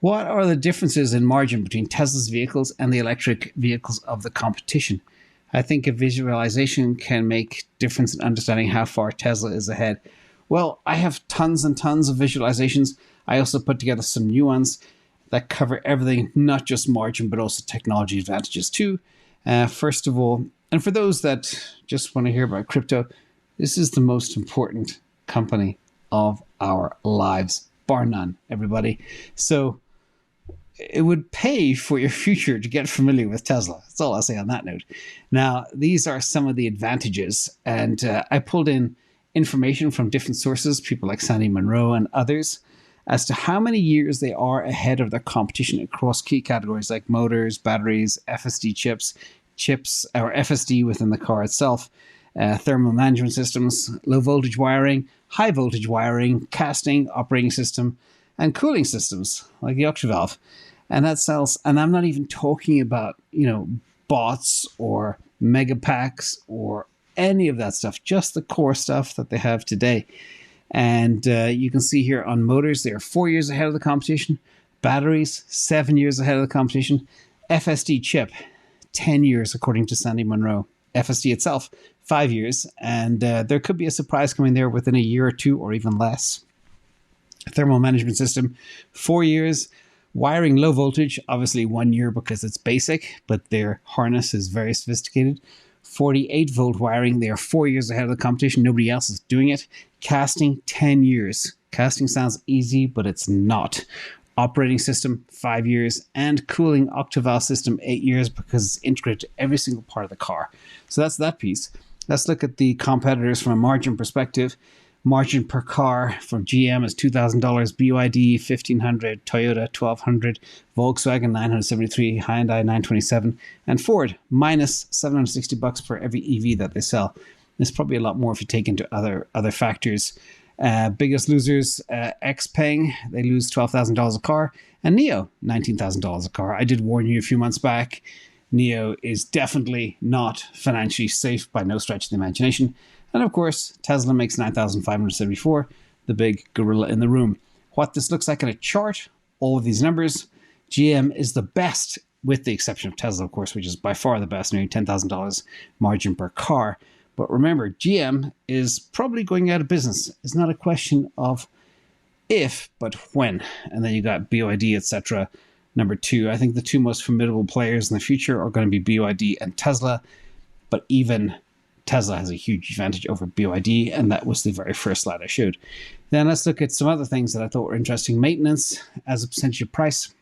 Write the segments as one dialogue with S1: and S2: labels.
S1: What are the differences in margin between Tesla's vehicles and the electric vehicles of the competition? I think a visualization can make difference in understanding how far Tesla is ahead. Well, I have tons and tons of visualizations. I also put together some new ones that cover everything, not just margin, but also technology advantages too. First of all, and for those that just want to hear about crypto, this is the most important company of our lives, bar none, everybody. So it would pay for your future to get familiar with Tesla. That's all I'll say on that note. Now, these are some of the advantages, and I pulled in information from different sources, people like Sandy Munro and others, as to how many years they are ahead of their competition across key categories like motors, batteries, FSD chips or FSD within the car itself, thermal management systems, low voltage wiring, high voltage wiring, casting, operating system, and cooling systems like the Octavalve. And that sells, and I'm not even talking about, bots or mega packs or any of that stuff, just the core stuff that they have today. And you can see here on motors, they are 4 years ahead of the competition. Batteries, 7 years ahead of the competition. FSD chip, 10 years, according to Sandy Munro. FSD itself, 5 years. And there could be a surprise coming there within a year or two or even less. Thermal management system, 4 years. Wiring low voltage, obviously 1 year because it's basic, but their harness is very sophisticated. 48 volt wiring, they are 4 years ahead of the competition. Nobody else is doing it. Casting, 10 years. Casting sounds easy, but it's not. Operating system, 5 years. And cooling Octavalve system, 8 years, because it's integrated to every single part of the car. So that's that piece. Let's look at the competitors from a margin perspective. Margin per car from GM is $2,000, BYD $1,500, Toyota $1,200, Volkswagen $973, Hyundai $927, and Ford minus $760 for every EV that they sell. There's probably a lot more if you take into other factors. Biggest losers, Xpeng, they lose $12,000 a car, and NIO $19,000 a car. I did warn you a few months back. NIO is definitely not financially safe by no stretch of the imagination. And of course, Tesla makes $9,574, the big gorilla in the room. What this looks like in a chart, all of these numbers, GM is the best, with the exception of Tesla, of course, which is by far the best, nearly $10,000 margin per car. But remember, GM is probably going out of business. It's not a question of if, but when. And then you got BYD, etc. Number two. I think the two most formidable players in the future are going to be BYD and Tesla. But even Tesla has a huge advantage over BYD, and that was the very first slide I showed. Then let's look at some other things that I thought were interesting. Maintenance as a percentage of price.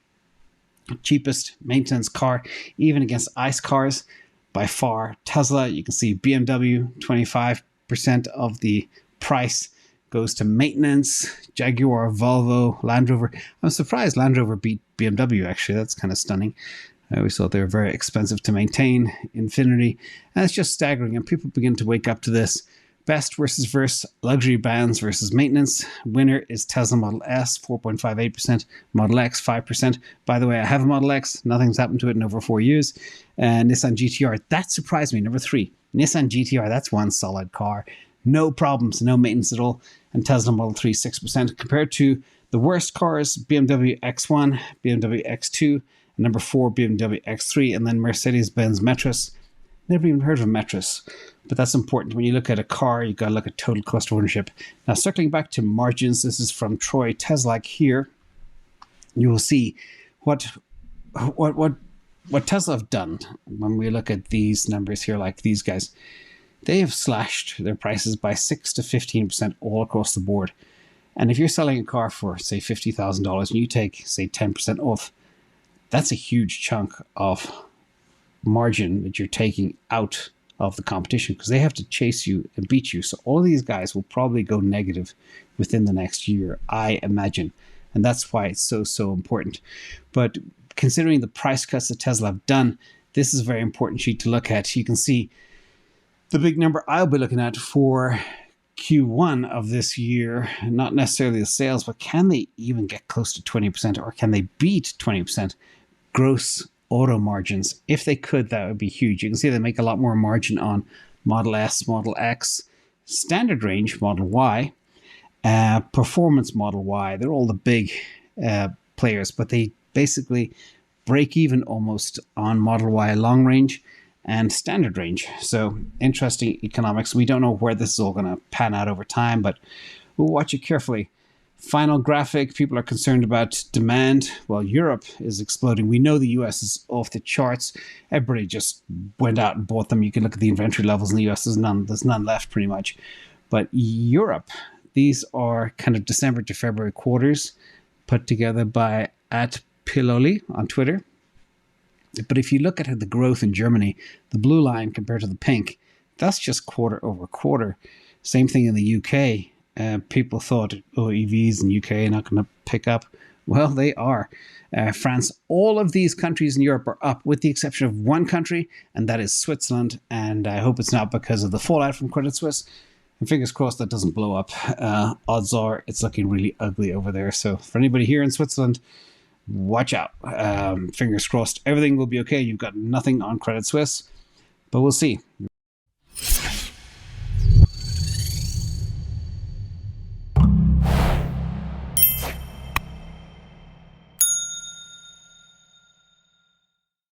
S1: Cheapest maintenance car, even against ICE cars, by far Tesla. You can see BMW, 25% of the price goes to maintenance. Jaguar, Volvo, Land Rover. I'm surprised Land Rover beat BMW, actually. That's kind of stunning. I always thought they were very expensive to maintain. Infinity. And it's just staggering. And people begin to wake up to this. Best versus verse, luxury bands versus maintenance. Winner is Tesla Model S, 4.58%. Model X, 5%. By the way, I have a Model X. Nothing's happened to it in over 4 years. Nissan GTR, that surprised me. Number 3. Nissan GTR, that's one solid car. No problems, no maintenance at all. And Tesla Model 3, 6%. Compared to the worst cars, BMW X1, BMW X2, number 4, BMW X3, and then Mercedes-Benz Metris. Never even heard of a Metris, but that's important. When you look at a car, you've got to look at total cost of ownership. Now, circling back to margins, this is from Troy Teslac here. You will see what Tesla have done when we look at these numbers here, like these guys. They have slashed their prices by 6 to 15% all across the board. And if you're selling a car for, say, $50,000 and you take, say, 10% off, that's a huge chunk of margin that you're taking out of the competition because they have to chase you and beat you. So all of these guys will probably go negative within the next year, I imagine. And that's why it's so important. But considering the price cuts that Tesla have done, this is a very important sheet to look at. You can see the big number I'll be looking at for Q1 of this year, not necessarily the sales, but can they even get close to 20% or can they beat 20% gross auto margins? If they could, that would be huge. You can see they make a lot more margin on Model S, Model X, standard range Model Y, performance Model Y. They're all the big players, but they basically break even almost on Model Y long range and standard range. So interesting economics. We don't know where this is all going to pan out over time, but we'll watch it carefully. Final graphic, people are concerned about demand. Well, Europe is exploding. We know the US is off the charts. Everybody just went out and bought them. You can look at the inventory levels in the US. There's none left pretty much. But Europe, these are kind of December to February quarters put together by @Piloli on Twitter. But if you look at the growth in Germany, the blue line compared to the pink, that's just quarter over quarter. Same thing in the UK. People thought, EVs in UK are not going to pick up. Well, they are. France, all of these countries in Europe are up, with the exception of one country, and that is Switzerland. And I hope it's not because of the fallout from Credit Suisse. And fingers crossed that doesn't blow up. Odds are it's looking really ugly over there. So for anybody here in Switzerland, watch out. Fingers crossed everything will be okay. You've got nothing on Credit Suisse, but we'll see.